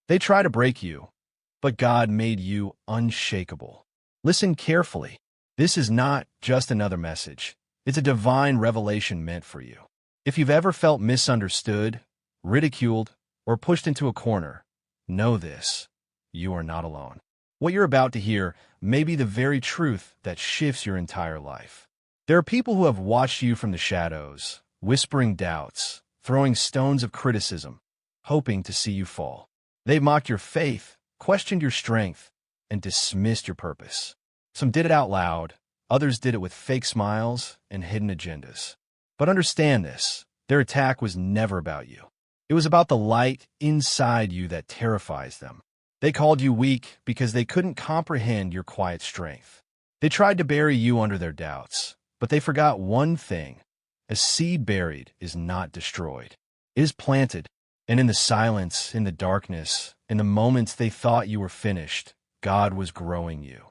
They try to break you, but God made you unshakable. Listen carefully. This is not just another message. It's a divine revelation meant for you. If you've ever felt misunderstood, ridiculed, or pushed into a corner, know this: you are not alone. What you're about to hear may be the very truth that shifts your entire life. There are people who have watched you from the shadows, whispering doubts, throwing stones of criticism, hoping to see you fall. They've mocked your faith, questioned your strength, and dismissed your purpose. Some did it out loud, others did it with fake smiles and hidden agendas. But understand this: their attack was never about you. It was about the light inside you that terrifies them. They called you weak because they couldn't comprehend your quiet strength. They tried to bury you under their doubts, but they forgot one thing: a seed buried is not destroyed. It is planted, and in the silence, in the darkness, in the moments they thought you were finished, God was growing you.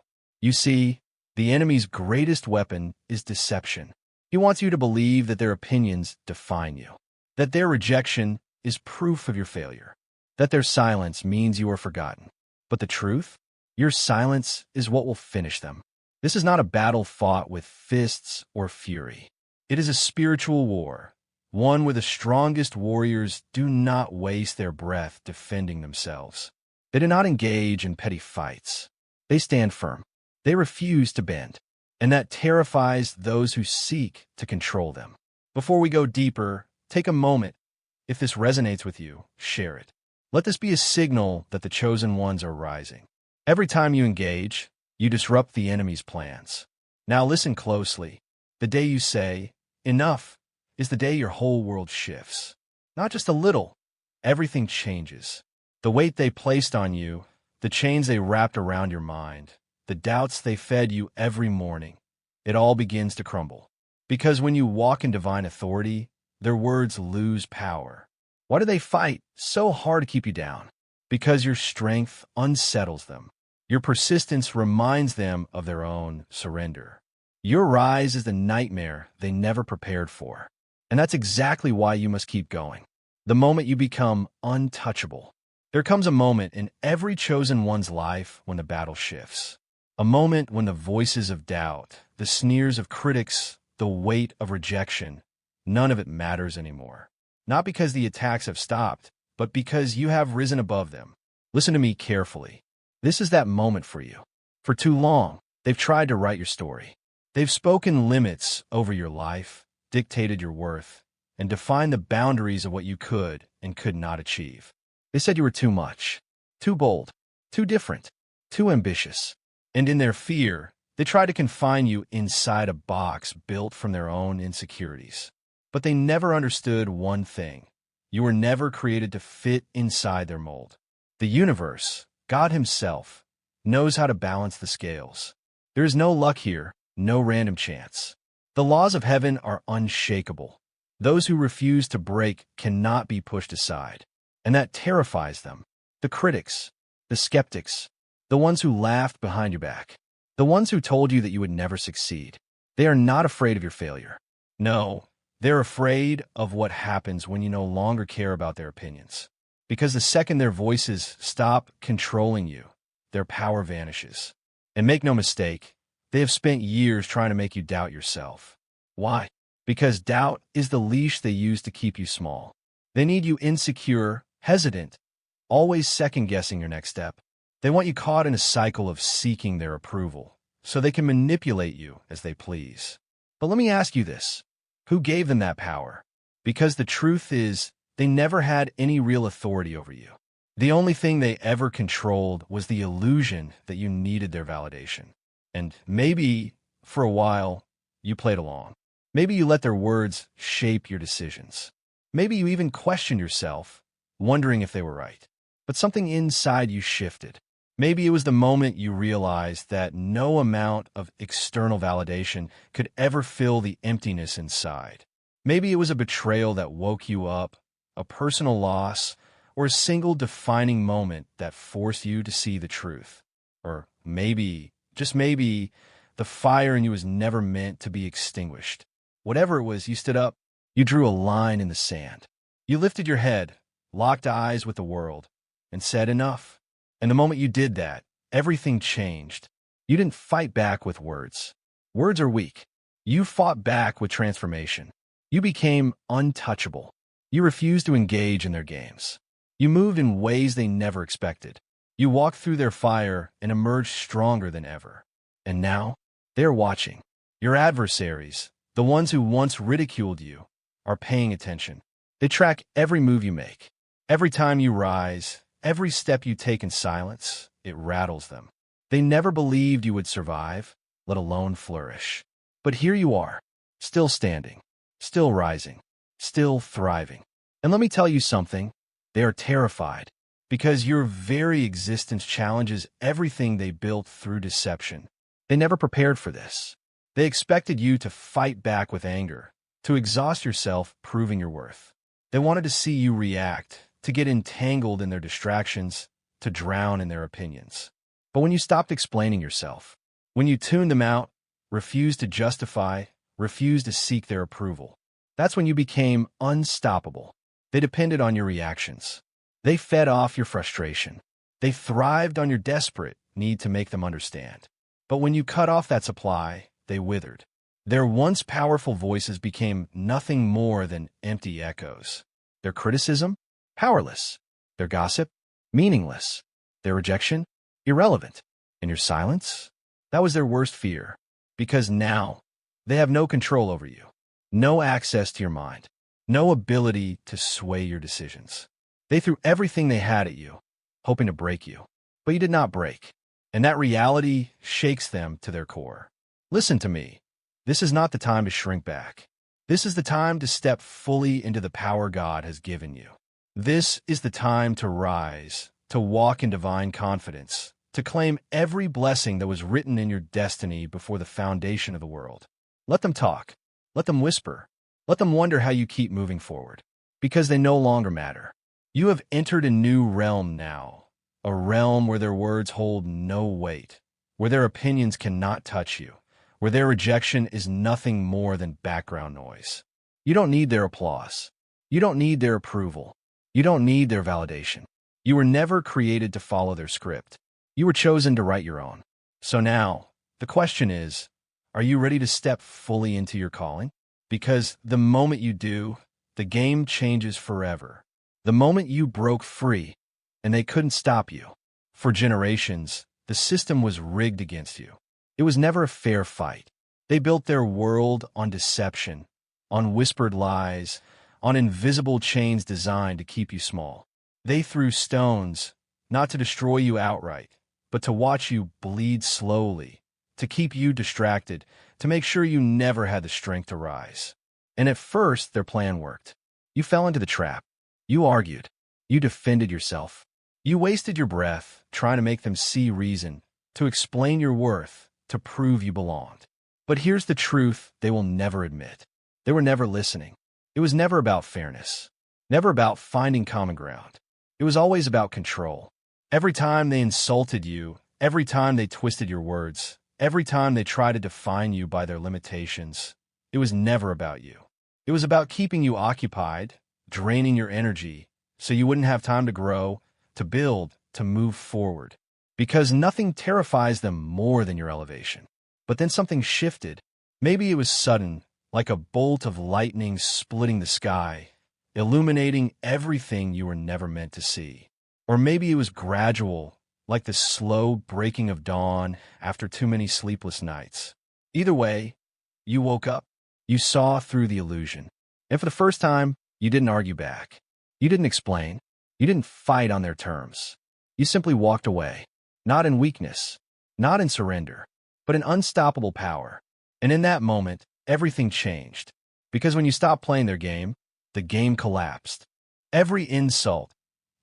You see, the enemy's greatest weapon is deception. He wants you to believe that their opinions define you, that their rejection is proof of your failure, that their silence means you are forgotten. But the truth? Your silence is what will finish them. This is not a battle fought with fists or fury. It is a spiritual war, one where the strongest warriors do not waste their breath defending themselves. They do not engage in petty fights. They stand firm. They refuse to bend. And that terrifies those who seek to control them. Before we go deeper, take a moment. If this resonates with you, share it. Let this be a signal that the chosen ones are rising. Every time you engage, you disrupt the enemy's plans. Now listen closely. The day you say, "Enough," is the day your whole world shifts. Not just a little. Everything changes. The weight they placed on you, the chains they wrapped around your mind, the doubts they fed you every morning, it all begins to crumble. Because when you walk in divine authority, their words lose power. Why do they fight so hard to keep you down? Because your strength unsettles them. Your persistence reminds them of their own surrender. Your rise is the nightmare they never prepared for. And that's exactly why you must keep going. The moment you become untouchable, there comes a moment in every chosen one's life when the battle shifts. A moment when the voices of doubt, the sneers of critics, the weight of rejection, none of it matters anymore. Not because the attacks have stopped, but because you have risen above them. Listen to me carefully. This is that moment for you. For too long, they've tried to write your story. They've spoken limits over your life, dictated your worth, and defined the boundaries of what you could and could not achieve. They said you were too much, too bold, too different, too ambitious. And in their fear, they try to confine you inside a box built from their own insecurities. But they never understood one thing: you were never created to fit inside their mold. The universe, God Himself, knows how to balance the scales. There is no luck here, no random chance. The laws of heaven are unshakable. Those who refuse to break cannot be pushed aside. And that terrifies them. The critics, the skeptics, the ones who laughed behind your back, the ones who told you that you would never succeed. They are not afraid of your failure. No, they're afraid of what happens when you no longer care about their opinions. Because the second their voices stop controlling you, their power vanishes. And make no mistake, they have spent years trying to make you doubt yourself. Why? Because doubt is the leash they use to keep you small. They need you insecure, hesitant, always second-guessing your next step. They want you caught in a cycle of seeking their approval, so they can manipulate you as they please. But let me ask you this: who gave them that power? Because the truth is, they never had any real authority over you. The only thing they ever controlled was the illusion that you needed their validation. And maybe, for a while, you played along. Maybe you let their words shape your decisions. Maybe you even questioned yourself, wondering if they were right. But something inside you shifted. Maybe it was the moment you realized that no amount of external validation could ever fill the emptiness inside. Maybe it was a betrayal that woke you up, a personal loss, or a single defining moment that forced you to see the truth. Or maybe, just maybe, the fire in you was never meant to be extinguished. Whatever it was, you stood up. You drew a line in the sand. You lifted your head, locked eyes with the world, and said enough. And the moment you did that, everything changed. You didn't fight back with words. Words are weak. You fought back with transformation. You became untouchable. You refused to engage in their games. You moved in ways they never expected. You walked through their fire and emerged stronger than ever. And now, they're watching. Your adversaries, the ones who once ridiculed you, are paying attention. They track every move you make. Every time you rise, every step you take in silence, it rattles them. They never believed you would survive, let alone flourish. But here you are, still standing, still rising, still thriving. And let me tell you something, they are terrified, because your very existence challenges everything they built through deception. They never prepared for this. They expected you to fight back with anger, to exhaust yourself proving your worth. They wanted to see you react, to get entangled in their distractions, to drown in their opinions. But when you stopped explaining yourself, when you tuned them out, refused to justify, refused to seek their approval, that's when you became unstoppable. They depended on your reactions. They fed off your frustration. They thrived on your desperate need to make them understand. But when you cut off that supply, they withered. Their once powerful voices became nothing more than empty echoes. Their criticism? Powerless. Their gossip? Meaningless. Their rejection? Irrelevant. And your silence? That was their worst fear. Because now, they have no control over you. No access to your mind. No ability to sway your decisions. They threw everything they had at you, hoping to break you. But you did not break. And that reality shakes them to their core. Listen to me. This is not the time to shrink back. This is the time to step fully into the power God has given you. This is the time to rise, to walk in divine confidence, to claim every blessing that was written in your destiny before the foundation of the world. Let them talk. Let them whisper. Let them wonder how you keep moving forward. Because they no longer matter. You have entered a new realm now. A realm where their words hold no weight. Where their opinions cannot touch you. Where their rejection is nothing more than background noise. You don't need their applause. You don't need their approval. You don't need their validation. You were never created to follow their script. You were chosen to write your own. So now, the question is, are you ready to step fully into your calling? Because the moment you do, the game changes forever. The moment you broke free, and they couldn't stop you. For generations, the system was rigged against you. It was never a fair fight. They built their world on deception, on whispered lies, on invisible chains designed to keep you small. They threw stones, not to destroy you outright, but to watch you bleed slowly, to keep you distracted, to make sure you never had the strength to rise. And at first, their plan worked. You fell into the trap. You argued. You defended yourself. You wasted your breath trying to make them see reason, to explain your worth, to prove you belonged. But here's the truth they will never admit. They were never listening. It was never about fairness. Never about finding common ground. It was always about control. Every time they insulted you, every time they twisted your words, every time they tried to define you by their limitations, it was never about you. It was about keeping you occupied, draining your energy, so you wouldn't have time to grow, to build, to move forward. Because nothing terrifies them more than your elevation. But then something shifted. Maybe it was sudden, like a bolt of lightning splitting the sky, illuminating everything you were never meant to see. Or maybe it was gradual, like the slow breaking of dawn after too many sleepless nights. Either way, you woke up. You saw through the illusion. And for the first time, you didn't argue back. You didn't explain. You didn't fight on their terms. You simply walked away. Not in weakness, not in surrender, but in unstoppable power. And in that moment, everything changed. Because when you stopped playing their game, the game collapsed. Every insult,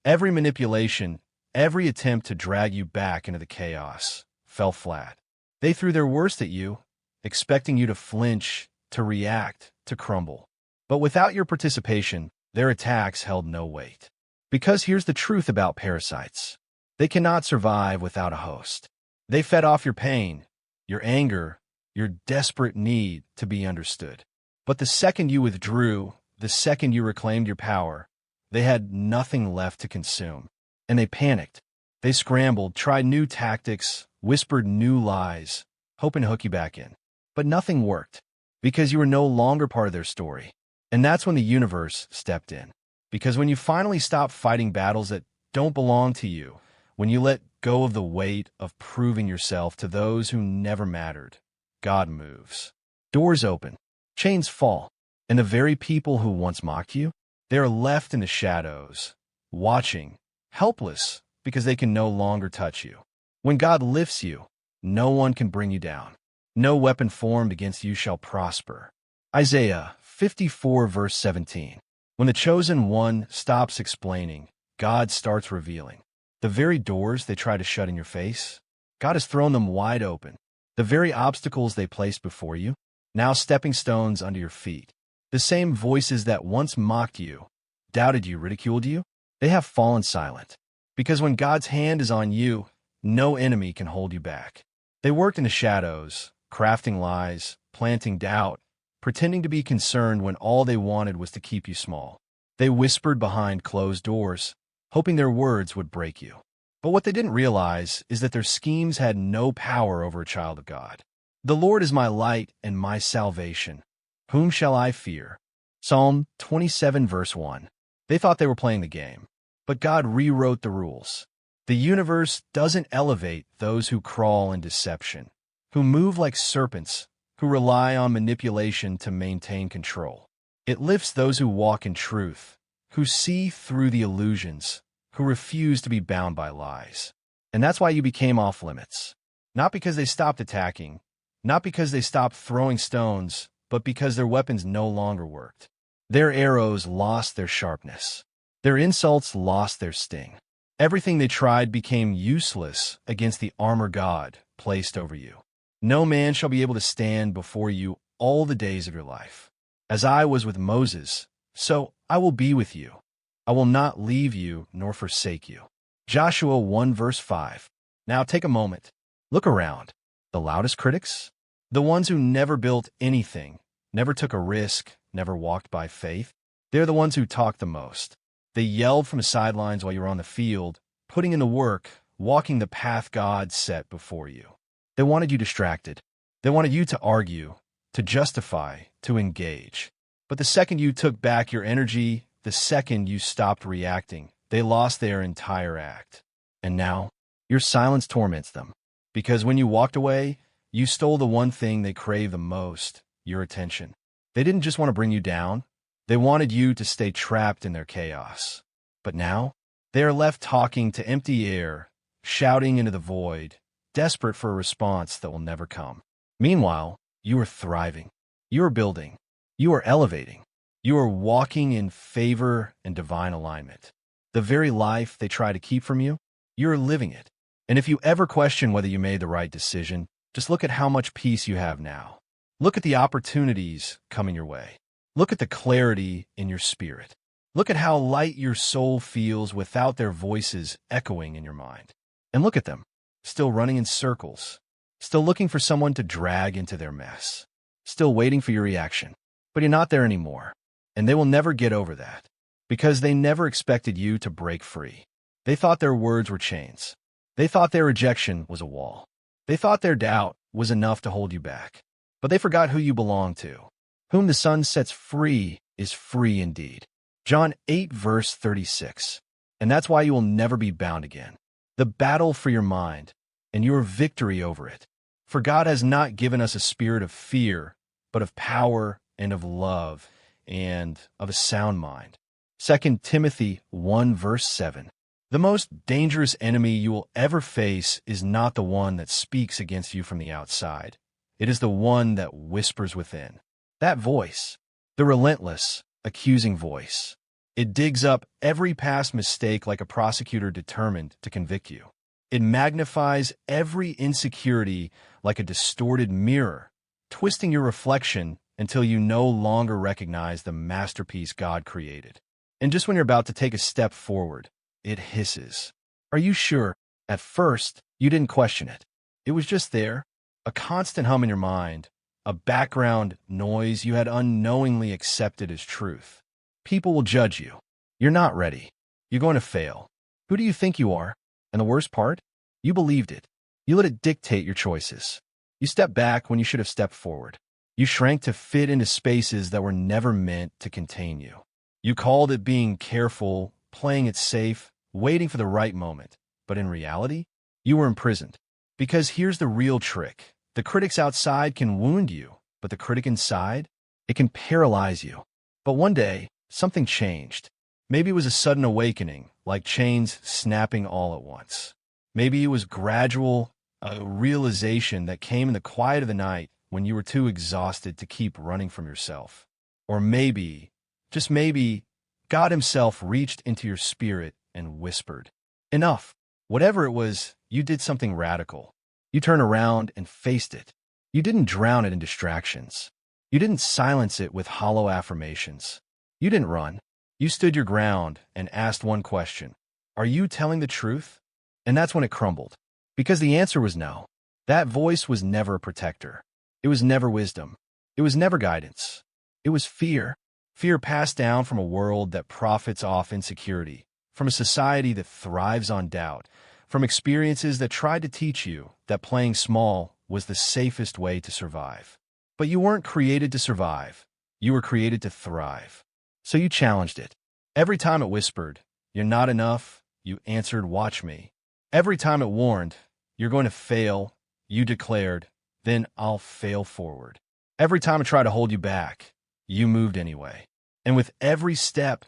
every manipulation, every attempt to drag you back into the chaos fell flat. They threw their worst at you, expecting you to flinch, to react, to crumble. But without your participation, their attacks held no weight. Because here's the truth about parasites. They cannot survive without a host. They fed off your pain, your anger, your desperate need to be understood. But the second you withdrew, the second you reclaimed your power, they had nothing left to consume. And they panicked. They scrambled, tried new tactics, whispered new lies, hoping to hook you back in. But nothing worked, because you were no longer part of their story. And that's when the universe stepped in. Because when you finally stop fighting battles that don't belong to you, when you let go of the weight of proving yourself to those who never mattered, God moves. Doors open, chains fall, and the very people who once mocked you, they are left in the shadows, watching, helpless, because they can no longer touch you. When God lifts you, no one can bring you down. No weapon formed against you shall prosper. Isaiah 54 verse 17. When the chosen one stops explaining, God starts revealing. The very doors they try to shut in your face, God has thrown them wide open. The very obstacles they placed before you, now stepping stones under your feet. The same voices that once mocked you, doubted you, ridiculed you, they have fallen silent. Because when God's hand is on you, no enemy can hold you back. They worked in the shadows, crafting lies, planting doubt, pretending to be concerned when all they wanted was to keep you small. They whispered behind closed doors, hoping their words would break you. But what they didn't realize is that their schemes had no power over a child of God. The Lord is my light and my salvation. Whom shall I fear? Psalm 27 verse 1. They thought they were playing the game, but God rewrote the rules. The universe doesn't elevate those who crawl in deception, who move like serpents, who rely on manipulation to maintain control. It lifts those who walk in truth, who see through the illusions, who refuse to be bound by lies. And that's why you became off limits. Not because they stopped attacking, not because they stopped throwing stones, but because their weapons no longer worked. Their arrows lost their sharpness. Their insults lost their sting. Everything they tried became useless against the armor God placed over you. No man shall be able to stand before you all the days of your life. As I was with Moses, so I will be with you. I will not leave you nor forsake you. Joshua 1 verse 5. Now take a moment. Look around. The loudest critics? The ones who never built anything, never took a risk, never walked by faith? They're the ones who talk the most. They yelled from the sidelines while you were on the field, putting in the work, walking the path God set before you. They wanted you distracted. They wanted you to argue, to justify, to engage. But the second you took back your energy, the second you stopped reacting, they lost their entire act. And now, your silence torments them. Because when you walked away, you stole the one thing they crave the most, your attention. They didn't just want to bring you down. They wanted you to stay trapped in their chaos. But now, they are left talking to empty air, shouting into the void, desperate for a response that will never come. Meanwhile, you are thriving. You are building. You are elevating. You are walking in favor and divine alignment. The very life they try to keep from you, you're living it. And if you ever question whether you made the right decision, just look at how much peace you have now. Look at the opportunities coming your way. Look at the clarity in your spirit. Look at how light your soul feels without their voices echoing in your mind. And look at them, still running in circles, still looking for someone to drag into their mess, still waiting for your reaction. But you're not there anymore, and they will never get over that, because they never expected you to break free. They thought their words were chains. They thought their rejection was a wall. They thought their doubt was enough to hold you back. But they forgot who you belong to. Whom the Son sets free is free indeed. John 8 verse 36. And that's why you will never be bound again. The battle for your mind and your victory over it. For God has not given us a spirit of fear, but of power and of love and of a sound mind. 2 Timothy 1 verse 7. The most dangerous enemy you will ever face is not the one that speaks against you from the outside. It is the one that whispers within. That voice, the relentless, accusing voice. It digs up every past mistake like a prosecutor determined to convict you. It magnifies every insecurity like a distorted mirror, twisting your reflection until you no longer recognize the masterpiece God created. And just when you're about to take a step forward, it hisses. Are you sure? At first, you didn't question it. It was just there, a constant hum in your mind, a background noise you had unknowingly accepted as truth. People will judge you. You're not ready. You're going to fail. Who do you think you are? And the worst part? You believed it. You let it dictate your choices. You stepped back when you should have stepped forward. You shrank to fit into spaces that were never meant to contain you. You called it being careful, playing it safe, waiting for the right moment. But in reality, you were imprisoned. Because here's the real trick. The critics outside can wound you, but the critic inside, it can paralyze you. But one day, something changed. Maybe it was a sudden awakening, like chains snapping all at once. Maybe it was gradual, a realization that came in the quiet of the night when you were too exhausted to keep running from yourself. Or maybe, just maybe, God Himself reached into your spirit and whispered, "Enough." Whatever it was, you did something radical. You turned around and faced it. You didn't drown it in distractions. You didn't silence it with hollow affirmations. You didn't run. You stood your ground and asked one question. Are you telling the truth? And that's when it crumbled. Because the answer was no. That voice was never a protector. It was never wisdom. It was never guidance. It was fear. Fear passed down from a world that profits off insecurity, from a society that thrives on doubt, from experiences that tried to teach you that playing small was the safest way to survive. But you weren't created to survive. You were created to thrive. So you challenged it. Every time it whispered, "You're not enough," you answered, "Watch me." Every time it warned, "You're going to fail," you declared, "Then I'll fail forward." Every time it tried to hold you back, you moved anyway. And with every step,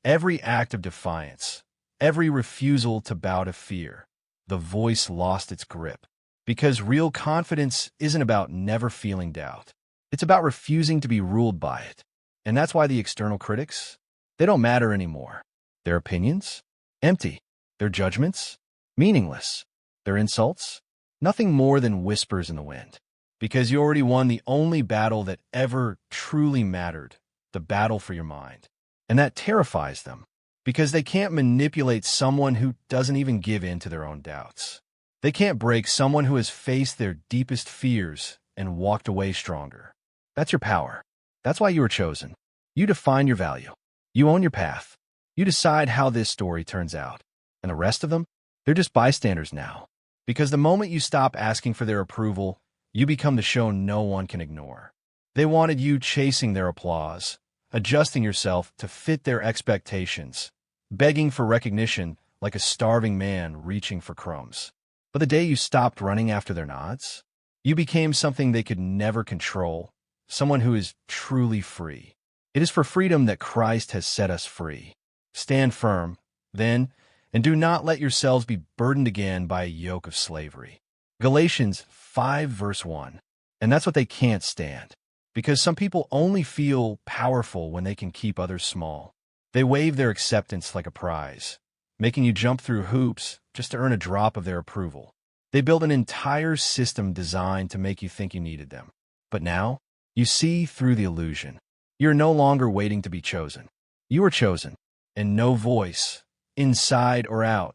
every act of defiance, every refusal to bow to fear, the voice lost its grip. Because real confidence isn't about never feeling doubt. It's about refusing to be ruled by it. And that's why the external critics, they don't matter anymore. Their opinions? Empty. Their judgments? Meaningless. Their insults? Nothing more than whispers in the wind. Because you already won the only battle that ever truly mattered, the battle for your mind. And that terrifies them, because they can't manipulate someone who doesn't even give in to their own doubts. They can't break someone who has faced their deepest fears and walked away stronger. That's your power. That's why you were chosen. You define your value. You own your path. You decide how this story turns out. And the rest of them, they're just bystanders now. Because the moment you stop asking for their approval, you become the show no one can ignore. They wanted you chasing their applause, adjusting yourself to fit their expectations, begging for recognition like a starving man reaching for crumbs. But the day you stopped running after their nods, you became something they could never control, someone who is truly free. It is for freedom that Christ has set us free. Stand firm, then, and do not let yourselves be burdened again by a yoke of slavery. Galatians 5 verse 1. And that's what they can't stand. Because some people only feel powerful when they can keep others small. They wave their acceptance like a prize, making you jump through hoops just to earn a drop of their approval. They built an entire system designed to make you think you needed them. But now, you see through the illusion. You're no longer waiting to be chosen. You are chosen, and no voice, inside or out,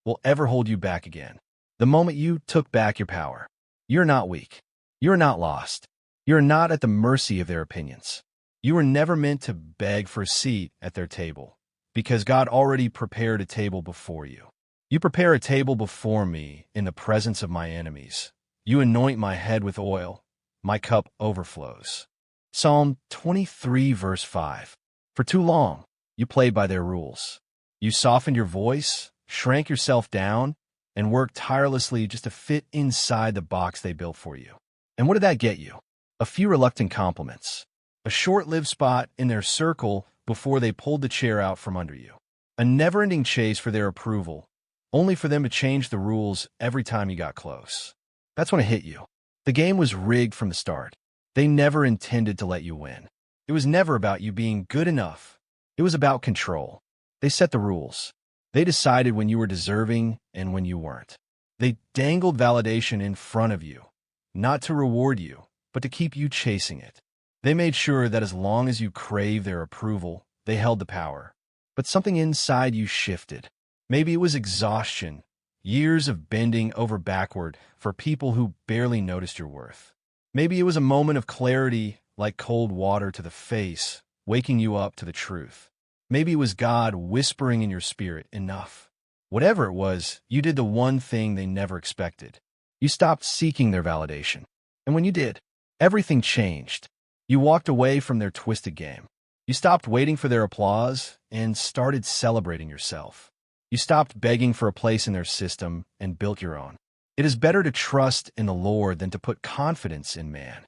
will ever hold you back again. The moment you took back your power, you're not weak. You're not lost. You're not at the mercy of their opinions. You were never meant to beg for a seat at their table, because God already prepared a table before you. You prepare a table before me in the presence of my enemies. You anoint my head with oil. My cup overflows. Psalm 23 verse 5. For too long, you played by their rules. You softened your voice, shrank yourself down, and worked tirelessly just to fit inside the box they built for you. And what did that get you? A few reluctant compliments. A short-lived spot in their circle before they pulled the chair out from under you. A never-ending chase for their approval, only for them to change the rules every time you got close. That's when it hit you. The game was rigged from the start. They never intended to let you win. It was never about you being good enough. It was about control. They set the rules. They decided when you were deserving and when you weren't. They dangled validation in front of you, not to reward you, but to keep you chasing it. They made sure that as long as you craved their approval, they held the power. But something inside you shifted. Maybe it was exhaustion, years of bending over backward for people who barely noticed your worth. Maybe it was a moment of clarity like cold water to the face, waking you up to the truth. Maybe it was God whispering in your spirit, enough. Whatever it was, you did the one thing they never expected. You stopped seeking their validation. And when you did, everything changed. You walked away from their twisted game. You stopped waiting for their applause and started celebrating yourself. You stopped begging for a place in their system and built your own. It is better to trust in the Lord than to put confidence in man.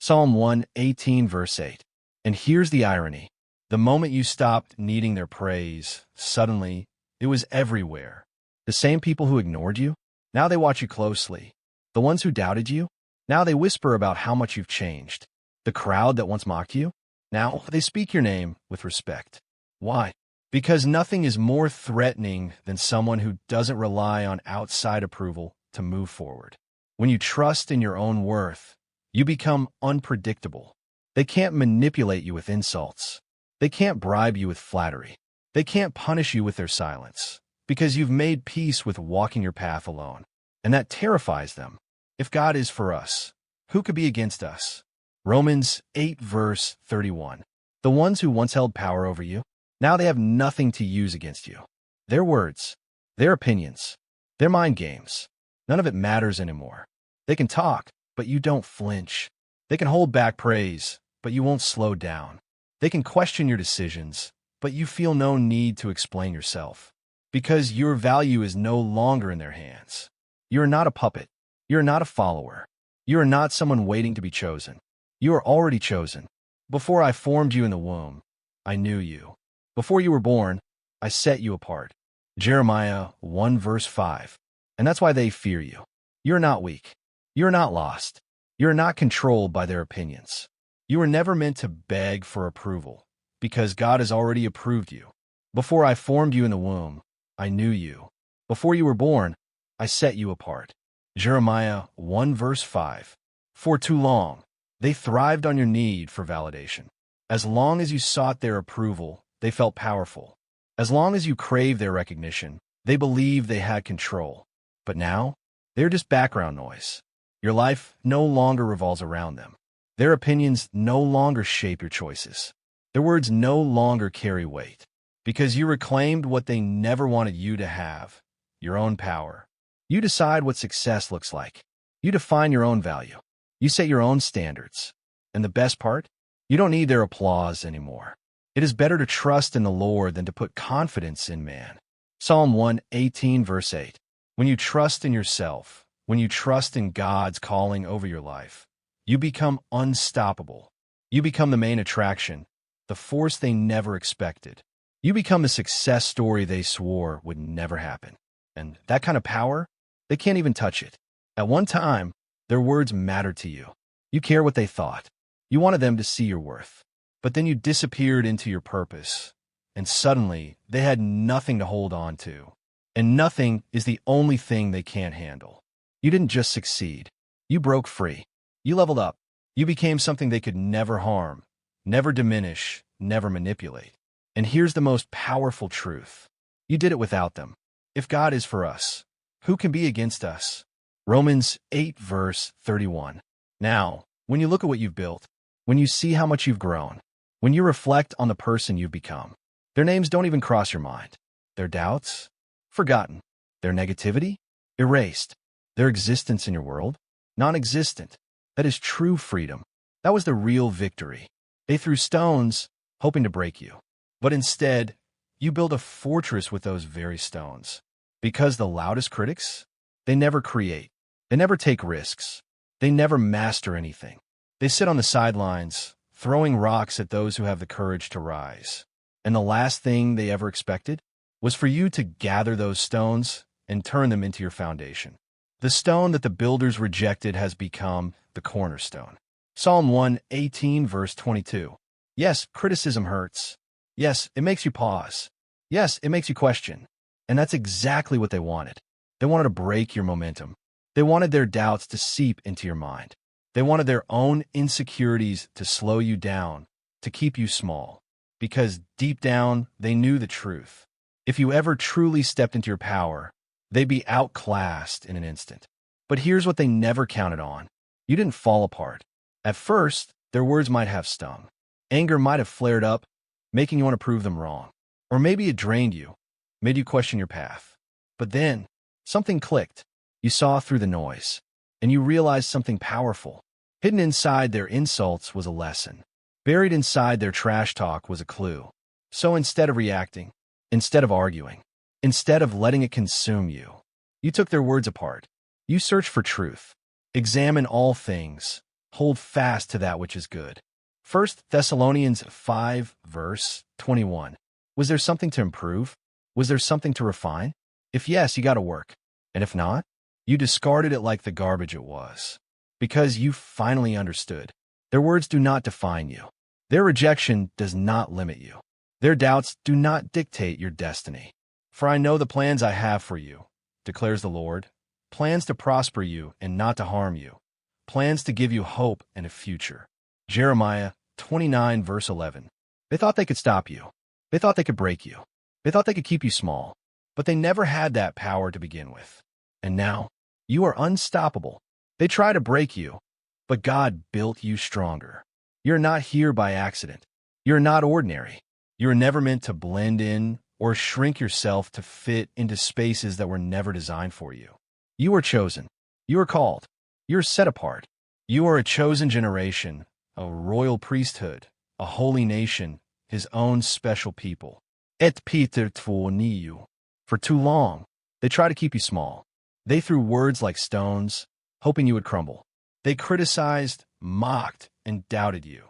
Psalm 118, verse 8. And here's the irony. The moment you stopped needing their praise, suddenly, it was everywhere. The same people who ignored you, now they watch you closely. The ones who doubted you, now they whisper about how much you've changed. The crowd that once mocked you, now they speak your name with respect. Why? Because nothing is more threatening than someone who doesn't rely on outside approval to move forward. When you trust in your own worth, you become unpredictable. They can't manipulate you with insults. They can't bribe you with flattery. They can't punish you with their silence, because you've made peace with walking your path alone. And that terrifies them. If God is for us, who could be against us? Romans 8, verse 31. The ones who once held power over you, now they have nothing to use against you. Their words, their opinions, their mind games, none of it matters anymore. They can talk, but you don't flinch. They can hold back praise, but you won't slow down. They can question your decisions, but you feel no need to explain yourself, because your value is no longer in their hands. You are not a puppet. You are not a follower. You are not someone waiting to be chosen. You are already chosen. Before I formed you in the womb, I knew you. Before you were born, I set you apart. Jeremiah 1, verse 5. And that's why they fear you. You're not weak. You're not lost. You're not controlled by their opinions. You were never meant to beg for approval, because God has already approved you. Before I formed you in the womb, I knew you. Before you were born, I set you apart. Jeremiah 1, verse 5. For too long, they thrived on your need for validation. As long as you sought their approval, they felt powerful. As long as you craved their recognition, they believed they had control. But now, they're just background noise. Your life no longer revolves around them. Their opinions no longer shape your choices. Their words no longer carry weight, because you reclaimed what they never wanted you to have, your own power. You decide what success looks like. You define your own value. You set your own standards. And the best part? You don't need their applause anymore. It is better to trust in the Lord than to put confidence in man. Psalm 118, verse 8. When you trust in yourself, when you trust in God's calling over your life, you become unstoppable. You become the main attraction, the force they never expected. You become the success story they swore would never happen. And that kind of power, they can't even touch it. At one time, their words mattered to you. You care what they thought. You wanted them to see your worth. But then you disappeared into your purpose, and suddenly they had nothing to hold on to. And nothing is the only thing they can't handle. You didn't just succeed. You broke free. You leveled up. You became something they could never harm, never diminish, never manipulate. And here's the most powerful truth. You did it without them. If God is for us, who can be against us? Romans 8, verse 31. Now, when you look at what you've built, when you see how much you've grown, when you reflect on the person you've become, their names don't even cross your mind. Their doubts? Forgotten. Their negativity? Erased. Their existence in your world? Non-existent. That is true freedom. That was the real victory. They threw stones, hoping to break you. But instead, you build a fortress with those very stones. Because the loudest critics? They never create. They never take risks. They never master anything. They sit on the sidelines, throwing rocks at those who have the courage to rise. And the last thing they ever expected was for you to gather those stones and turn them into your foundation. The stone that the builders rejected has become the cornerstone. Psalm 118, verse 22. Yes, criticism hurts. Yes, it makes you pause. Yes, it makes you question. And that's exactly what they wanted. They wanted to break your momentum. They wanted their doubts to seep into your mind. They wanted their own insecurities to slow you down, to keep you small. Because deep down, they knew the truth. If you ever truly stepped into your power, they'd be outclassed in an instant. But here's what they never counted on. You didn't fall apart. At first, their words might have stung. Anger might have flared up, making you want to prove them wrong. Or maybe it drained you, made you question your path. But then, something clicked. You saw through the noise, and you realized something powerful. Hidden inside their insults was a lesson. Buried inside their trash talk was a clue. So instead of reacting, instead of arguing, instead of letting it consume you, you took their words apart. You searched for truth. Examine all things. Hold fast to that which is good. 1 Thessalonians 5, verse 21. Was there something to improve? Was there something to refine? If yes, you got to work. And if not, you discarded it like the garbage it was. Because you finally understood. Their words do not define you. Their rejection does not limit you. Their doubts do not dictate your destiny. For I know the plans I have for you, declares the Lord, plans to prosper you and not to harm you, plans to give you hope and a future. Jeremiah 29, verse 11. They thought they could stop you. They thought they could break you. They thought they could keep you small. But they never had that power to begin with. And now, you are unstoppable. They try to break you, but God built you stronger. You're not here by accident. You're not ordinary. You're never meant to blend in or shrink yourself to fit into spaces that were never designed for you. You are chosen. You are called. You're set apart. You are a chosen generation, a royal priesthood, a holy nation, his own special people. Et Peter två. For too long, they tried to keep you small. They threw words like stones, hoping you would crumble. They criticized, mocked, and doubted you.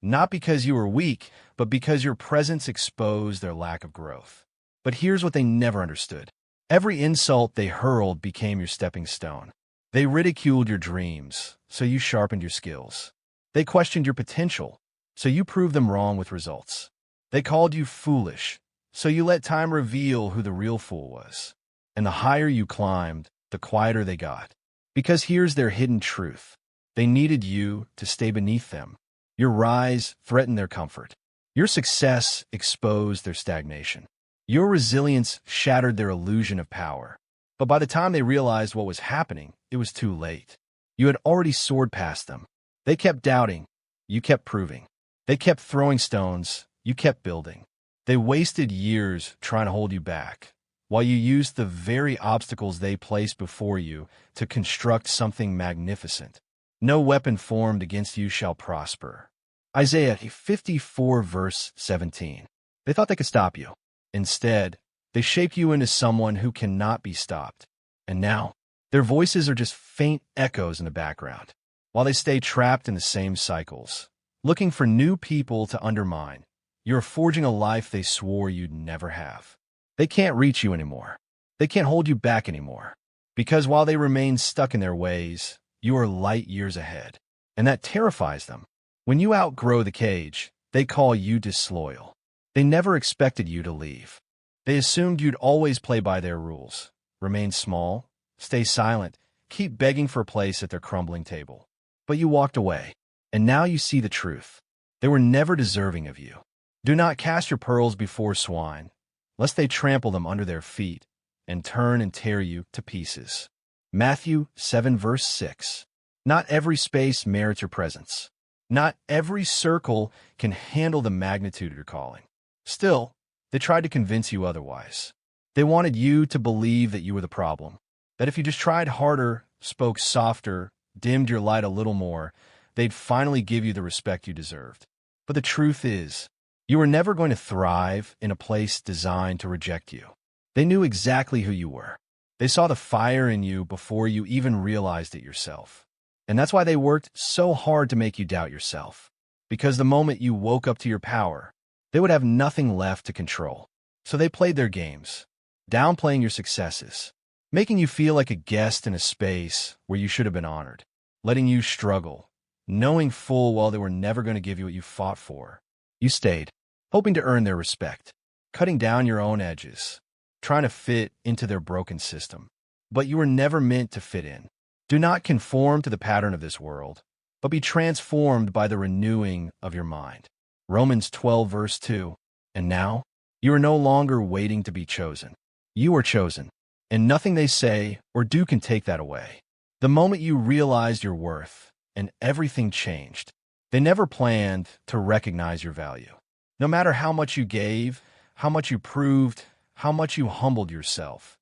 Not because you were weak, but because your presence exposed their lack of growth. But here's what they never understood. Every insult they hurled became your stepping stone. They ridiculed your dreams, so you sharpened your skills. They questioned your potential, so you proved them wrong with results. They called you foolish, so you let time reveal who the real fool was. And the higher you climbed, the quieter they got. Because here's their hidden truth. They needed you to stay beneath them. Your rise threatened their comfort. Your success exposed their stagnation. Your resilience shattered their illusion of power. But by the time they realized what was happening, it was too late. You had already soared past them. They kept doubting. You kept proving. They kept throwing stones. You kept building. They wasted years trying to hold you back, while you used the very obstacles they placed before you to construct something magnificent. No weapon formed against you shall prosper. Isaiah 54, verse 17. They thought they could stop you. Instead, they shaped you into someone who cannot be stopped. And now, their voices are just faint echoes in the background, while they stay trapped in the same cycles, looking for new people to undermine. You're forging a life they swore you'd never have. They can't reach you anymore. They can't hold you back anymore. Because while they remain stuck in their ways, you are light years ahead. And that terrifies them. When you outgrow the cage, they call you disloyal. They never expected you to leave. They assumed you'd always play by their rules. Remain small, stay silent, keep begging for a place at their crumbling table. But you walked away. And now you see the truth. They were never deserving of you. Do not cast your pearls before swine, lest they trample them under their feet and turn and tear you to pieces. Matthew 7, verse 6. Not every space merits your presence. Not every circle can handle the magnitude of your calling. Still, they tried to convince you otherwise. They wanted you to believe that you were the problem, that if you just tried harder, spoke softer, dimmed your light a little more, they'd finally give you the respect you deserved. But the truth is, you were never going to thrive in a place designed to reject you. They knew exactly who you were. They saw the fire in you before you even realized it yourself. And that's why they worked so hard to make you doubt yourself. Because the moment you woke up to your power, they would have nothing left to control. So they played their games, downplaying your successes, making you feel like a guest in a space where you should have been honored, letting you struggle, knowing full well they were never going to give you what you fought for. You stayed, hoping to earn their respect, cutting down your own edges, trying to fit into their broken system. But you were never meant to fit in. Do not conform to the pattern of this world, but be transformed by the renewing of your mind. Romans 12, verse 2. And now, you are no longer waiting to be chosen. You are chosen, and nothing they say or do can take that away. The moment you realized your worth, and everything changed. They never planned to recognize your value. No matter how much you gave, how much you proved, how much you humbled yourself,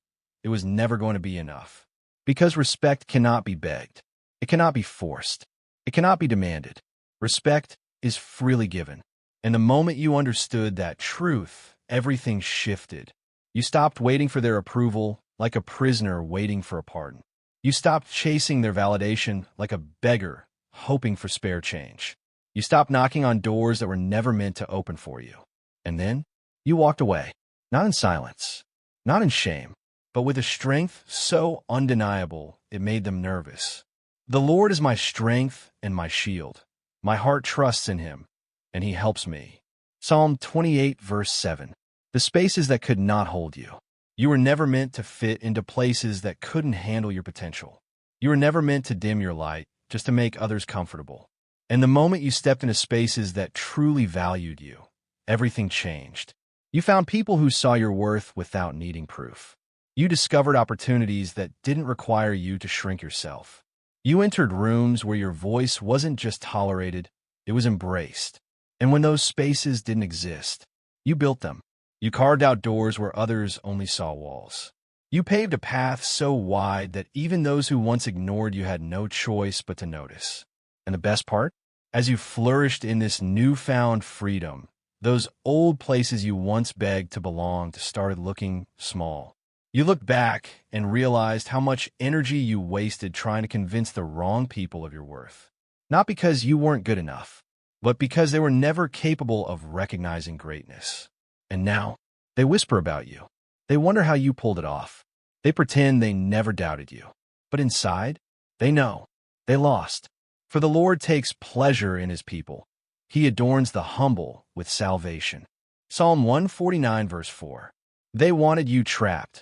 it was never going to be enough. Because respect cannot be begged. It cannot be forced. It cannot be demanded. Respect is freely given. And the moment you understood that truth, everything shifted. You stopped waiting for their approval like a prisoner waiting for a pardon. You stopped chasing their validation like a beggar hoping for spare change. You stopped knocking on doors that were never meant to open for you. And then you walked away, not in silence, not in shame, but with a strength so undeniable it made them nervous. The Lord is my strength and my shield. My heart trusts in him, and he helps me. Psalm 28, verse 7. The spaces that could not hold you. You were never meant to fit into places that couldn't handle your potential. You were never meant to dim your light just to make others comfortable. And the moment you stepped into spaces that truly valued you, everything changed. You found people who saw your worth without needing proof. You discovered opportunities that didn't require you to shrink yourself. You entered rooms where your voice wasn't just tolerated, it was embraced. And when those spaces didn't exist, you built them. You carved out doors where others only saw walls. You paved a path so wide that even those who once ignored you had no choice but to notice. And the best part? As you flourished in this newfound freedom, those old places you once begged to belong started looking small. You looked back and realized how much energy you wasted trying to convince the wrong people of your worth. Not because you weren't good enough, but because they were never capable of recognizing greatness. And now, they whisper about you. They wonder how you pulled it off. They pretend they never doubted you. But inside, they know. They lost. For the Lord takes pleasure in his people. He adorns the humble with salvation. Psalm 149, verse 4. They wanted you trapped.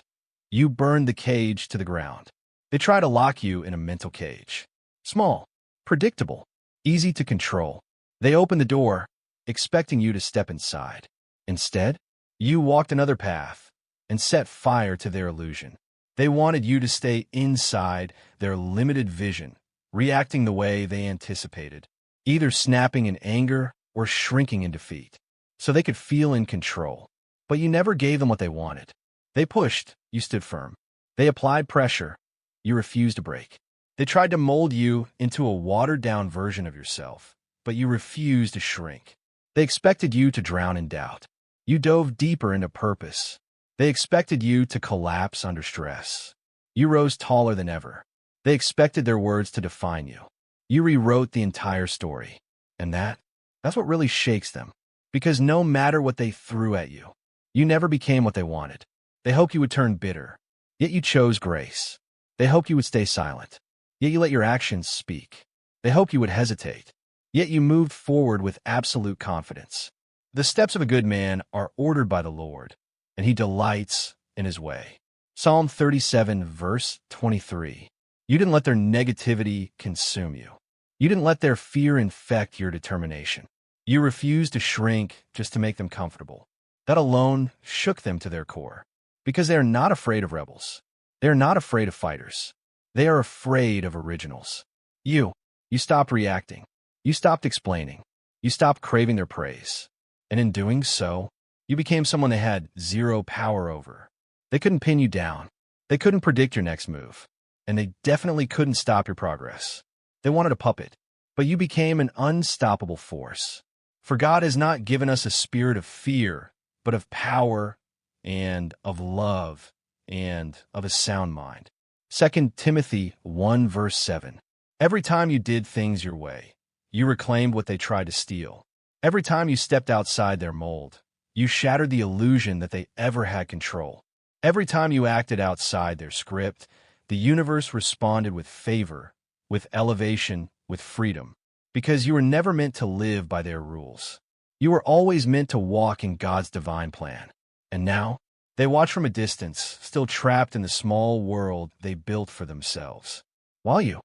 You burned the cage to the ground. They try to lock you in a mental cage. Small, predictable, easy to control. They open the door, expecting you to step inside. Instead, you walked another path and set fire to their illusion. They wanted you to stay inside their limited vision, reacting the way they anticipated, either snapping in anger or shrinking in defeat, so they could feel in control. But you never gave them what they wanted. They pushed, you stood firm. They applied pressure, you refused to break. They tried to mold you into a watered-down version of yourself, but you refused to shrink. They expected you to drown in doubt. You dove deeper into purpose. They expected you to collapse under stress. You rose taller than ever. They expected their words to define you. You rewrote the entire story. And that's what really shakes them. Because no matter what they threw at you, you never became what they wanted. They hoped you would turn bitter, yet you chose grace. They hoped you would stay silent, yet you let your actions speak. They hoped you would hesitate, yet you moved forward with absolute confidence. The steps of a good man are ordered by the Lord, and he delights in his way. Psalm 37, verse 23. You didn't let their negativity consume you. You didn't let their fear infect your determination. You refused to shrink just to make them comfortable. That alone shook them to their core. Because they are not afraid of rebels. They are not afraid of fighters. They are afraid of originals. You stopped reacting. You stopped explaining. You stopped craving their praise. And in doing so, you became someone they had zero power over. They couldn't pin you down. They couldn't predict your next move. And they definitely couldn't stop your progress. They wanted a puppet, but you became an unstoppable force. For God has not given us a spirit of fear, but of power and of love and of a sound mind. 2 Timothy 1, verse 7. Every time you did things your way, you reclaimed what they tried to steal. Every time you stepped outside their mold, you shattered the illusion that they ever had control. Every time you acted outside their script, the universe responded with favor, with elevation, with freedom, because you were never meant to live by their rules. You were always meant to walk in God's divine plan. And now, they watch from a distance, still trapped in the small world they built for themselves. While you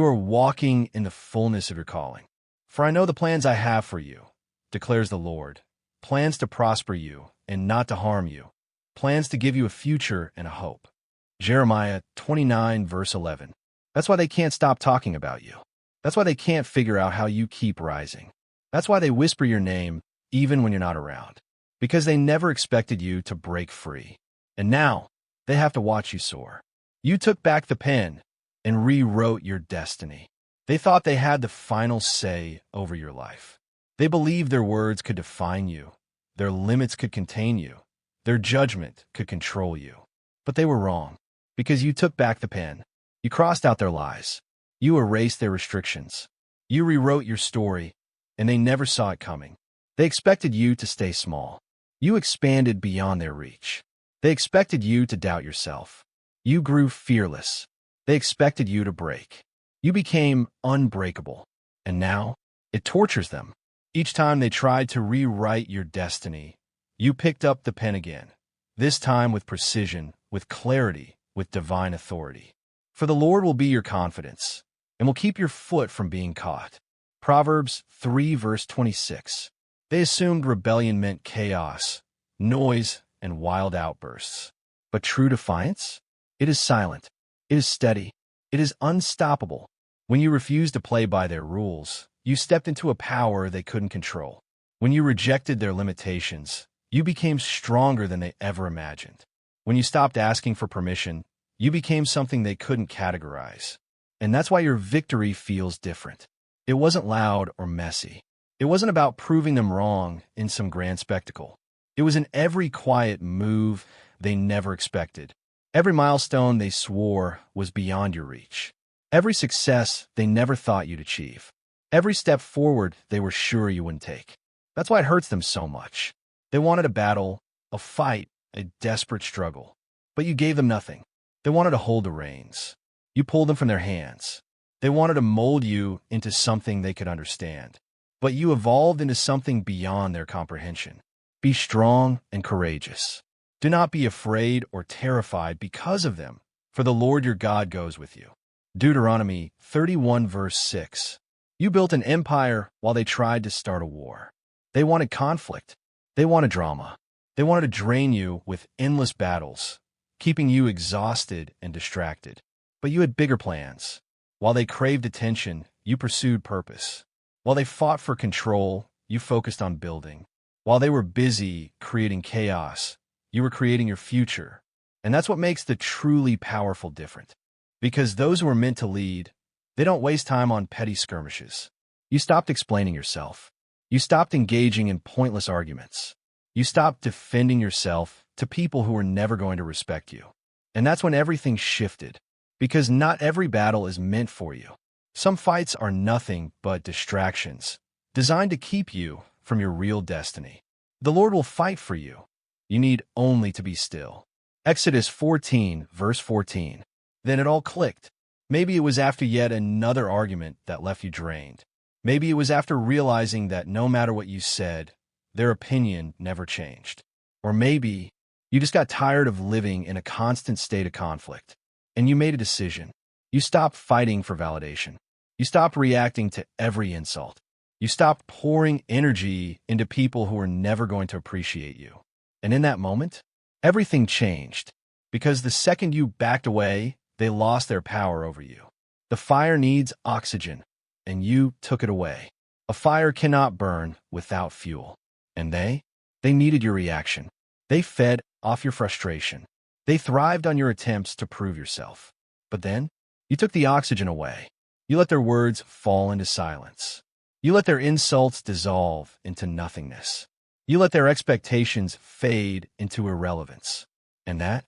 are walking in the fullness of your calling. For I know the plans I have for you, declares the Lord, plans to prosper you and not to harm you, plans to give you a future and a hope. Jeremiah 29, verse 11. That's why they can't stop talking about you. That's why they can't figure out how you keep rising. That's why they whisper your name even when you're not around. Because they never expected you to break free. And now, they have to watch you soar. You took back the pen and rewrote your destiny. They thought they had the final say over your life. They believed their words could define you, their limits could contain you, their judgment could control you. But they were wrong, because you took back the pen. You crossed out their lies. You erased their restrictions. You rewrote your story, and they never saw it coming. They expected you to stay small. You expanded beyond their reach. They expected you to doubt yourself. You grew fearless. They expected you to break. You became unbreakable. And now, it tortures them. Each time they tried to rewrite your destiny, you picked up the pen again, this time with precision, with clarity, with divine authority. For the Lord will be your confidence, and will keep your foot from being caught. Proverbs 3 verse 26. They assumed rebellion meant chaos, noise, and wild outbursts. But true defiance? It is silent. It is steady. It is unstoppable. When you refused to play by their rules, you stepped into a power they couldn't control. When you rejected their limitations, you became stronger than they ever imagined. When you stopped asking for permission, you became something they couldn't categorize. And that's why your victory feels different. It wasn't loud or messy. It wasn't about proving them wrong in some grand spectacle. It was in every quiet move they never expected. Every milestone they swore was beyond your reach. Every success they never thought you'd achieve. Every step forward they were sure you wouldn't take. That's why it hurts them so much. They wanted a battle, a fight, a desperate struggle. But you gave them nothing. They wanted to hold the reins. You pulled them from their hands. They wanted to mold you into something they could understand. But you evolved into something beyond their comprehension. Be strong and courageous. Do not be afraid or terrified because of them, for the Lord your God goes with you. Deuteronomy 31 verse 6. You built an empire while they tried to start a war. They wanted conflict. They wanted drama. They wanted to drain you with endless battles, keeping you exhausted and distracted. But you had bigger plans. While they craved attention, you pursued purpose. While they fought for control, you focused on building. While they were busy creating chaos, you were creating your future. And that's what makes the truly powerful different. Because those who are meant to lead, they don't waste time on petty skirmishes. You stopped explaining yourself. You stopped engaging in pointless arguments. You stopped defending yourself to people who were never going to respect you. And that's when everything shifted. Because not every battle is meant for you. Some fights are nothing but distractions, designed to keep you from your real destiny. The Lord will fight for you. You need only to be still. Exodus 14, verse 14. Then it all clicked. Maybe it was after yet another argument that left you drained. Maybe it was after realizing that no matter what you said, their opinion never changed. Or maybe you just got tired of living in a constant state of conflict, and you made a decision. You stopped fighting for validation. You stopped reacting to every insult. You stopped pouring energy into people who were never going to appreciate you. And in that moment, everything changed. Because the second you backed away, they lost their power over you. The fire needs oxygen, and you took it away. A fire cannot burn without fuel. And they needed your reaction. They fed off your frustration. They thrived on your attempts to prove yourself. But then, you took the oxygen away. You let their words fall into silence. You let their insults dissolve into nothingness. You let their expectations fade into irrelevance. And that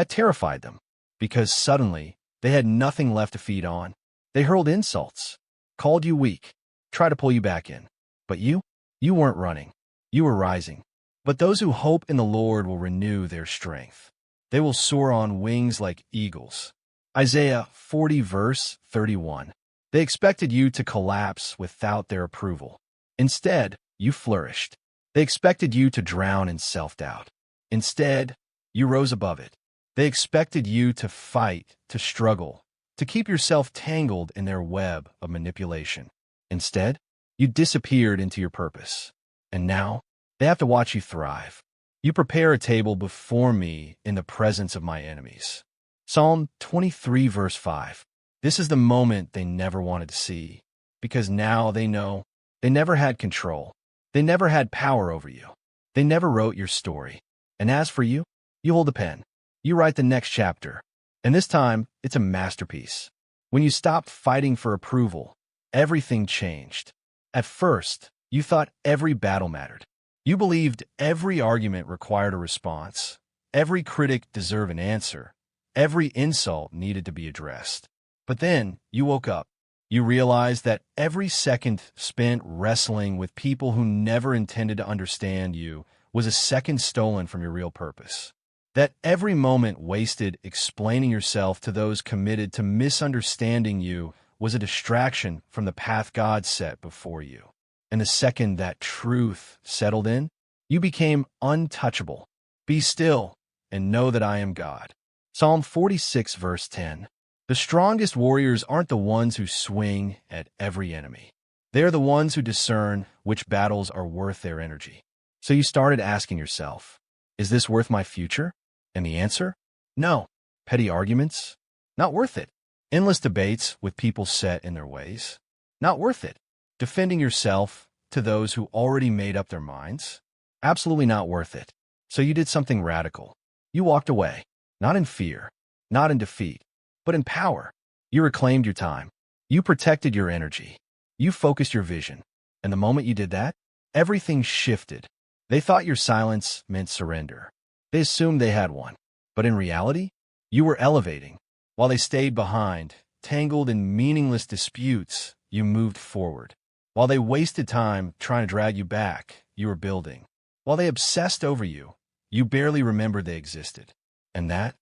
terrified them, because suddenly they had nothing left to feed on. They hurled insults, called you weak, tried to pull you back in. But you weren't running. You were rising. But those who hope in the Lord will renew their strength. They will soar on wings like eagles. Isaiah 40 verse 31. They expected you to collapse without their approval. Instead, you flourished. They expected you to drown in self-doubt. Instead, you rose above it. They expected you to fight, to struggle, to keep yourself tangled in their web of manipulation. Instead, you disappeared into your purpose. And now, they have to watch you thrive. You prepare a table before me in the presence of my enemies. Psalm 23 verse 5. This is the moment they never wanted to see, because now they know they never had control. They never had power over you. They never wrote your story. And as for you, you hold the pen. You write the next chapter, and this time, it's a masterpiece. When you stopped fighting for approval, everything changed. At first, you thought every battle mattered. You believed every argument required a response, every critic deserved an answer, every insult needed to be addressed. But then, you woke up. You realized that every second spent wrestling with people who never intended to understand you was a second stolen from your real purpose. That every moment wasted explaining yourself to those committed to misunderstanding you was a distraction from the path God set before you. And the second that truth settled in, you became untouchable. Be still and know that I am God. Psalm 46, verse 10. The strongest warriors aren't the ones who swing at every enemy. They're the ones who discern which battles are worth their energy. So you started asking yourself, is this worth my future? And the answer? No. Petty arguments? Not worth it. Endless debates with people set in their ways? Not worth it. Defending yourself to those who already made up their minds? Absolutely not worth it. So you did something radical. You walked away, not in fear, not in defeat, but in power. You reclaimed your time. You protected your energy. You focused your vision. And the moment you did that, everything shifted. They thought your silence meant surrender. They assumed they had one. But in reality, you were elevating. While they stayed behind, tangled in meaningless disputes, you moved forward. While they wasted time trying to drag you back, you were building. While they obsessed over you, you barely remembered they existed. And that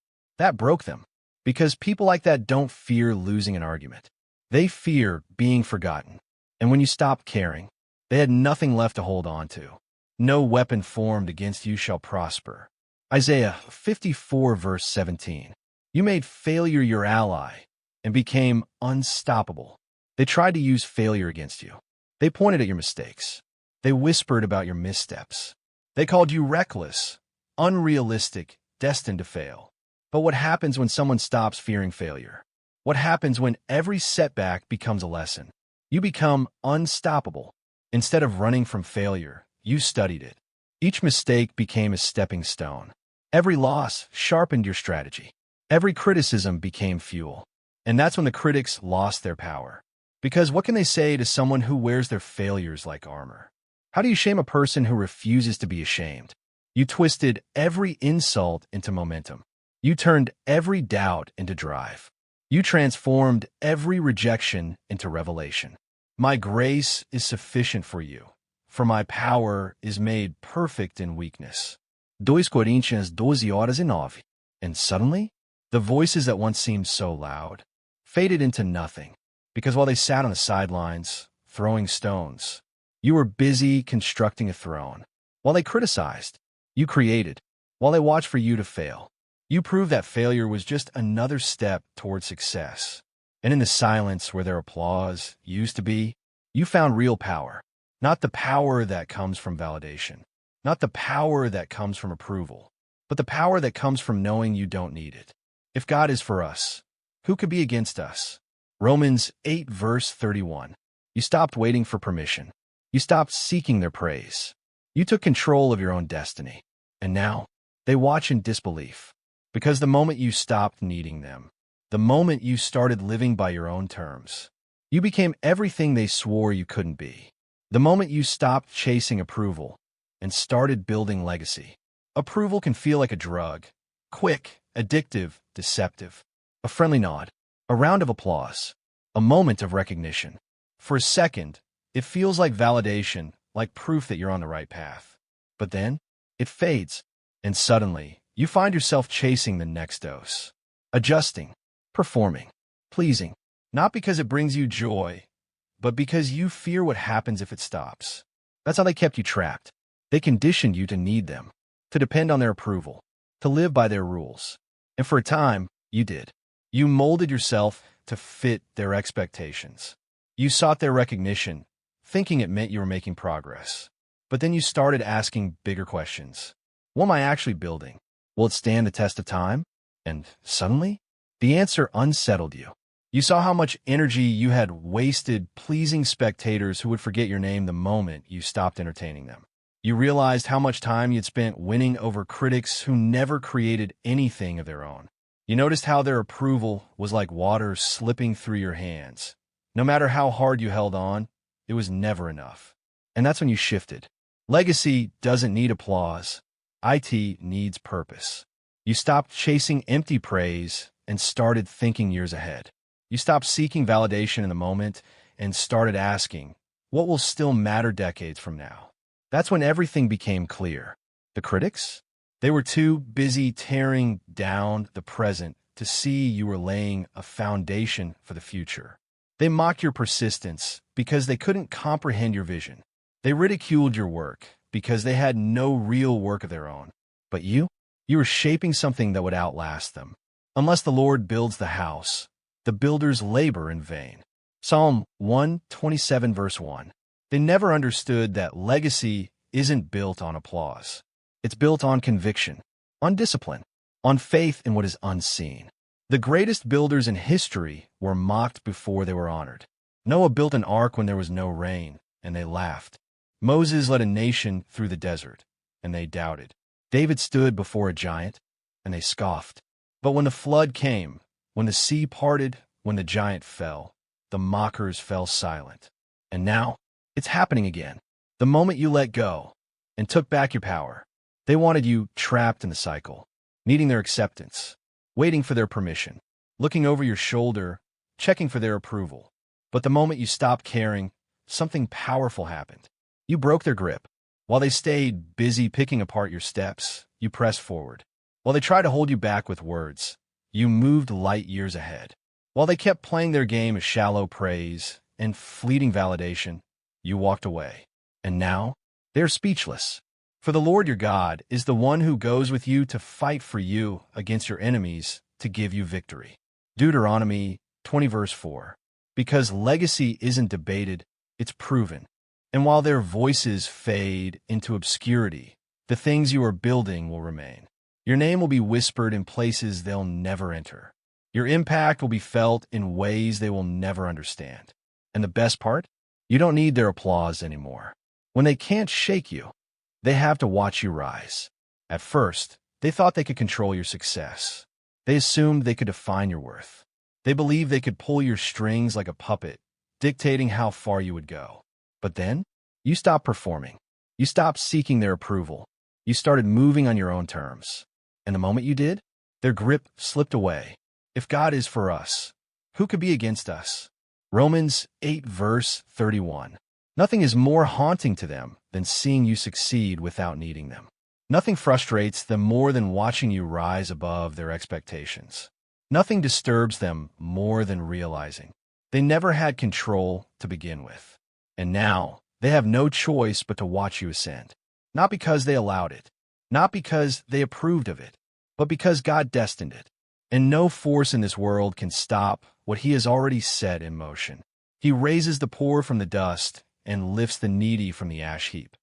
broke them. Because people like that don't fear losing an argument. They fear being forgotten. And when you stopped caring, they had nothing left to hold on to. No weapon formed against you shall prosper. Isaiah 54, verse 17. You made failure your ally and became unstoppable. They tried to use failure against you. They pointed at your mistakes. They whispered about your missteps. They called you reckless, unrealistic, destined to fail. But what happens when someone stops fearing failure? What happens when every setback becomes a lesson? You become unstoppable. Instead of running from failure, you studied it. Each mistake became a stepping stone. Every loss sharpened your strategy. Every criticism became fuel. And that's when the critics lost their power. Because what can they say to someone who wears their failures like armor? How do you shame a person who refuses to be ashamed? You twisted every insult into momentum. You turned every doubt into drive. You transformed every rejection into revelation. My grace is sufficient for you, for my power is made perfect in weakness. 2 Coríntios 12:9. And suddenly, the voices that once seemed so loud faded into nothing, because while they sat on the sidelines, throwing stones, you were busy constructing a throne. While they criticized, you created. While they watched for you to fail, you proved that failure was just another step toward success. And in the silence where their applause used to be, you found real power. Not the power that comes from validation. Not the power that comes from approval. But the power that comes from knowing you don't need it. If God is for us, who could be against us? Romans 8, verse 31. You stopped waiting for permission. You stopped seeking their praise. You took control of your own destiny. And now, they watch in disbelief. Because the moment you stopped needing them, the moment you started living by your own terms, you became everything they swore you couldn't be. The moment you stopped chasing approval and started building legacy. Approval can feel like a drug. Quick, addictive, deceptive. A friendly nod, a round of applause, a moment of recognition. For a second, it feels like validation, like proof that you're on the right path. But then, it fades, and suddenly, you find yourself chasing the next dose. Adjusting, performing, pleasing. Not because it brings you joy, but because you fear what happens if it stops. That's how they kept you trapped. They conditioned you to need them, to depend on their approval, to live by their rules. And for a time, you did. You molded yourself to fit their expectations. You sought their recognition, thinking it meant you were making progress. But then you started asking bigger questions. What am I actually building? Will it stand the test of time? And suddenly, the answer unsettled you. You saw how much energy you had wasted pleasing spectators who would forget your name the moment you stopped entertaining them. You realized how much time you'd spent winning over critics who never created anything of their own. You noticed how their approval was like water slipping through your hands. No matter how hard you held on, it was never enough. And that's when you shifted. Legacy doesn't need applause. IT needs purpose. You stopped chasing empty praise and started thinking years ahead. You stopped seeking validation in the moment and started asking, what will still matter decades from now? That's when everything became clear. The critics? They were too busy tearing down the present to see you were laying a foundation for the future. They mocked your persistence because they couldn't comprehend your vision. They ridiculed your work because they had no real work of their own. But you were shaping something that would outlast them. Unless the Lord builds the house, the builders labor in vain. Psalm 127 verse 1. They never understood that legacy isn't built on applause. It's built on conviction, on discipline, on faith in what is unseen. The greatest builders in history were mocked before they were honored. Noah built an ark when there was no rain, and they laughed. Moses led a nation through the desert, and they doubted. David stood before a giant, and they scoffed. But when the flood came, when the sea parted, when the giant fell, the mockers fell silent. And now, it's happening again. The moment you let go and took back your power, they wanted you trapped in the cycle, needing their acceptance, waiting for their permission, looking over your shoulder, checking for their approval. But the moment you stopped caring, something powerful happened. You broke their grip. While they stayed busy picking apart your steps, you pressed forward. While they tried to hold you back with words, you moved light years ahead. While they kept playing their game of shallow praise and fleeting validation, you walked away. And now, they're speechless. For the Lord your God is the one who goes with you to fight for you against your enemies to give you victory. Deuteronomy 20 verse 4. Because legacy isn't debated, it's proven. And while their voices fade into obscurity, the things you are building will remain. Your name will be whispered in places they'll never enter. Your impact will be felt in ways they will never understand. And the best part? You don't need their applause anymore. When they can't shake you, they have to watch you rise. At first, they thought they could control your success. They assumed they could define your worth. They believed they could pull your strings like a puppet, dictating how far you would go. But then, you stopped performing. You stopped seeking their approval. You started moving on your own terms. And the moment you did, their grip slipped away. If God is for us, who could be against us? Romans 8 verse 31. Nothing is more haunting to them than seeing you succeed without needing them. Nothing frustrates them more than watching you rise above their expectations. Nothing disturbs them more than realizing they never had control to begin with. And now, they have no choice but to watch you ascend. Not because they allowed it, not because they approved of it, but because God destined it. And no force in this world can stop what He has already set in motion. He raises the poor from the dust and lifts the needy from the ash heap.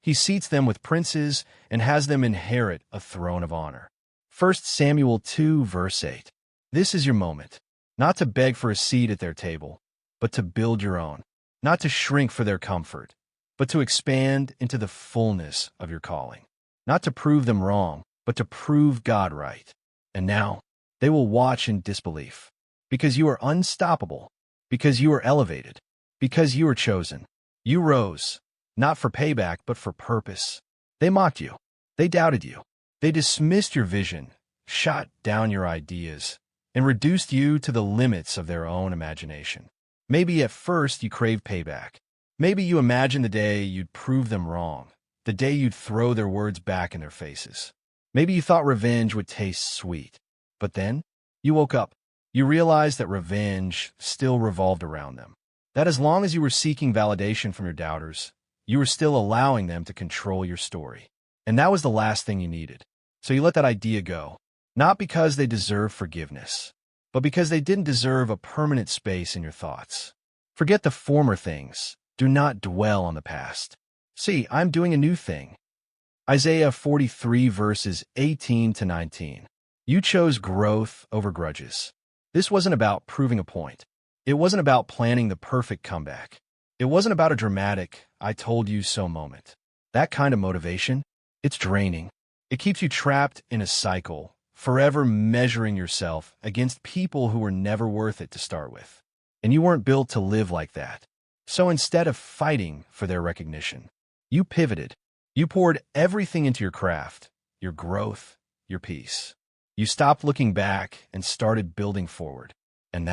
He seats them with princes and has them inherit a throne of honor. 1 Samuel 2 verse 8. This is your moment, not to beg for a seat at their table, but to build your own. Not to shrink for their comfort, but to expand into the fullness of your calling. Not to prove them wrong, but to prove God right. And now, they will watch in disbelief. Because you are unstoppable. Because you are elevated. Because you are chosen. You rose, not for payback, but for purpose. They mocked you. They doubted you. They dismissed your vision, shot down your ideas, and reduced you to the limits of their own imagination. Maybe at first you craved payback. Maybe you imagined the day you'd prove them wrong, the day you'd throw their words back in their faces. Maybe you thought revenge would taste sweet. But then, you woke up. You realized that revenge still revolved around them. That as long as you were seeking validation from your doubters, you were still allowing them to control your story. And that was the last thing you needed. So you let that idea go, not because they deserve forgiveness, but because they didn't deserve a permanent space in your thoughts. Forget the former things. Do not dwell on the past. See, I'm doing a new thing. Isaiah 43 verses 18 to 19. You chose growth over grudges. This wasn't about proving a point. It wasn't about planning the perfect comeback. It wasn't about a dramatic, I told you so moment. That kind of motivation, it's draining. It keeps you trapped in a cycle, forever measuring yourself against people who were never worth it to start with. And you weren't built to live like that. So instead of fighting for their recognition, you pivoted. You poured everything into your craft, your growth, your peace. You stopped looking back and started building forward. And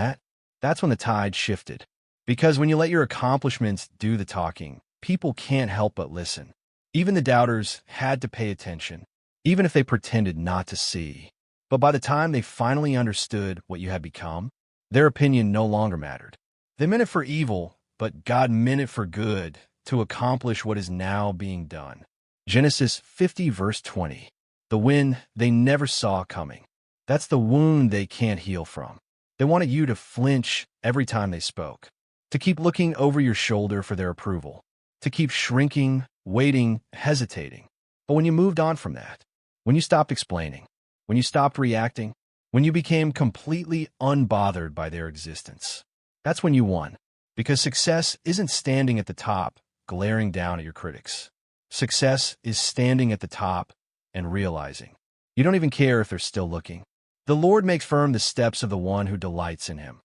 that's when the tide shifted. Because when you let your accomplishments do the talking, people can't help but listen. Even the doubters had to pay attention, even if they pretended not to see. But by the time they finally understood what you had become, their opinion no longer mattered. They meant it for evil, but God meant it for good to accomplish what is now being done. Genesis 50 verse 20. The wind they never saw coming. That's the wound they can't heal from. They wanted you to flinch every time they spoke, to keep looking over your shoulder for their approval, to keep shrinking, waiting, hesitating. But when you moved on from that, when you stopped explaining, when you stopped reacting, when you became completely unbothered by their existence, that's when you won. Because success isn't standing at the top, glaring down at your critics. Success is standing at the top and realizing you don't even care if they're still looking. The Lord makes firm the steps of the one who delights in him.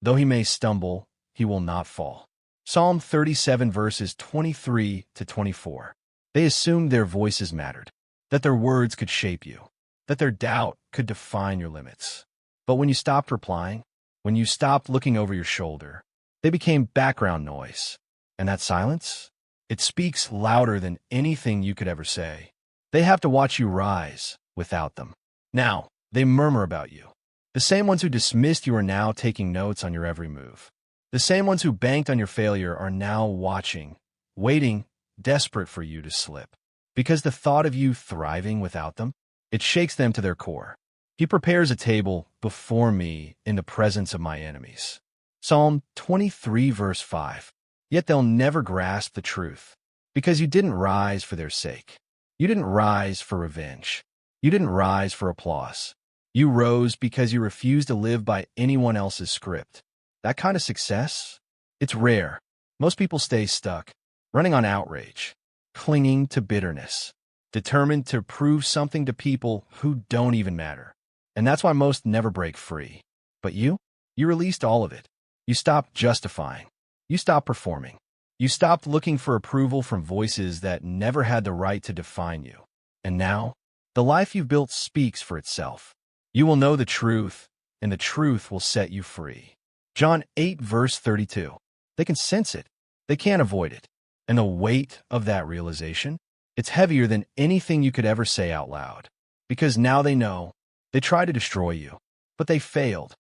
Though he may stumble, he will not fall. Psalm 37 verses 23 to 24. They assumed their voices mattered, that their words could shape you, that their doubt could define your limits. But when you stopped replying, when you stopped looking over your shoulder, they became background noise. And that silence? It speaks louder than anything you could ever say. They have to watch you rise without them. Now, they murmur about you. The same ones who dismissed you are now taking notes on your every move. The same ones who banked on your failure are now watching, waiting, desperate for you to slip. Because the thought of you thriving without them, it shakes them to their core. He prepares a table before me in the presence of my enemies. Psalm 23 verse 5. Yet they'll never grasp the truth, because you didn't rise for their sake. You didn't rise for revenge. You didn't rise for applause. You rose because you refused to live by anyone else's script. That kind of success, it's rare. Most people stay stuck, running on outrage, clinging to bitterness, determined to prove something to people who don't even matter. And that's why most never break free. But you released all of it. You stopped justifying. You stopped performing. You stopped looking for approval from voices that never had the right to define you. And now, the life you've built speaks for itself. You will know the truth, and the truth will set you free. John 8 verse 32. They can sense it. They can't avoid it. And the weight of that realization, it's heavier than anything you could ever say out loud. Because now they know. They tried to destroy you, but they failed.